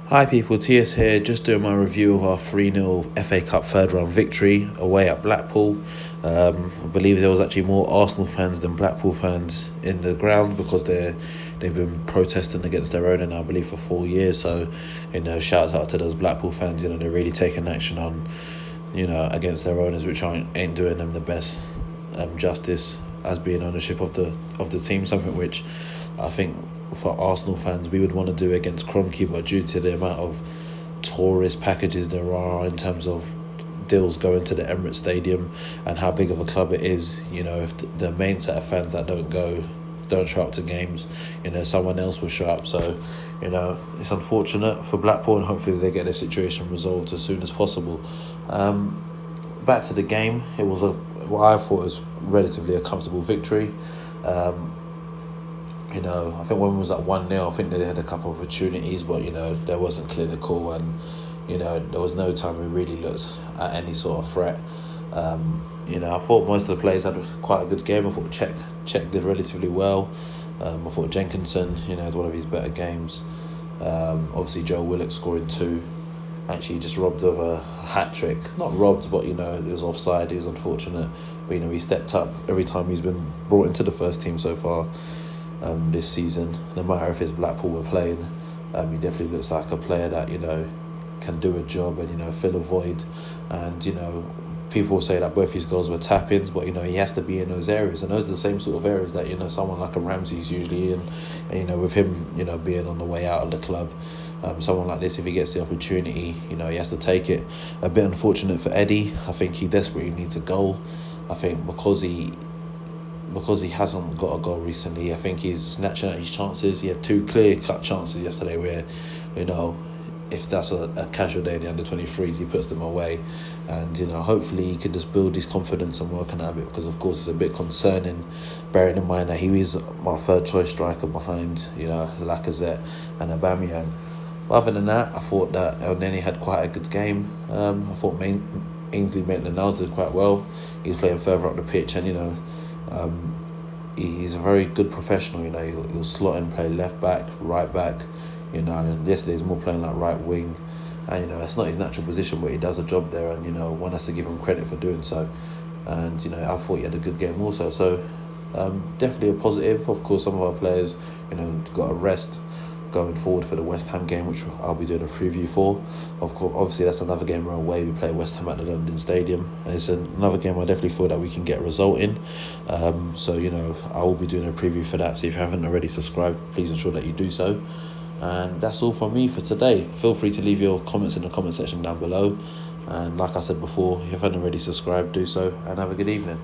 Hi people, TS here, just doing my review of our 3-0 FA Cup third round victory away at Blackpool. I believe there was actually more Arsenal fans than Blackpool fans in the ground because they've been protesting against their owner now, I believe, for 4 years. So, shouts out to those Blackpool fans. They're really taking action on, against their owners, which ain't doing them the best justice as being ownership of the team. Something which I think for Arsenal fans we would want to do against Kroenke, but due to the amount of tourist packages there are in terms of deals going to the Emirates Stadium and how big of a club it is, if the main set of fans that don't show up to games, someone else will show up. So, it's unfortunate for Blackpool, and hopefully they get their situation resolved as soon as possible. Back to the game, it was what I thought was relatively a comfortable victory. I think when we was at 1-0, I think they had a couple of opportunities, but, they wasn't clinical, and, there was no time we really looked at any sort of threat. I thought most of the players had quite a good game. I thought Cech did relatively well. I thought Jenkinson, had one of his better games. Obviously, Willock scoring 2. Actually just robbed of a hat-trick. Not robbed, but, it was offside. It was unfortunate. But, he stepped up every time he's been brought into the first team so far. This season, no matter if it's Blackpool we're playing, he definitely looks like a player that can do a job and fill a void. And people say that both his goals were tap-ins, but he has to be in those areas, and those are the same sort of areas that someone like a Ramsey is usually in. And with him being on the way out of the club, someone like this, if he gets the opportunity, he has to take it. A bit unfortunate for Eddie. I think he desperately needs a goal. I think because he hasn't got a goal recently, I think he's snatching at his chances. He had 2 clear-cut chances yesterday where, if that's a casual day in the under-23s, he puts them away. And, hopefully he can just build his confidence and work on that a bit, because, of course, it's a bit concerning, bearing in mind that he is my third-choice striker behind, Lacazette and Aubameyang. But other than that, I thought that Elneny had quite a good game. I thought Ainsley Maitland did quite well. He's playing further up the pitch, and, he's a very good professional. He'll slot and play left back, right back. Yesterday he's more playing like right wing, and it's not his natural position, but he does a job there, and one has to give him credit for doing so. And I thought he had a good game also. So definitely a positive. Of course, some of our players got a rest going forward for the West Ham game, which I'll be doing a preview for. Of course, obviously that's another game we're away. We play West Ham at the London Stadium, and it's another game I definitely feel that we can get a result in. So I will be doing a preview for that. So if you haven't already subscribed, please ensure that you do so. And that's all from me for today. Feel free to leave your comments in the comment section down below. And like I said before, if you haven't already subscribed, do so, and have a good evening.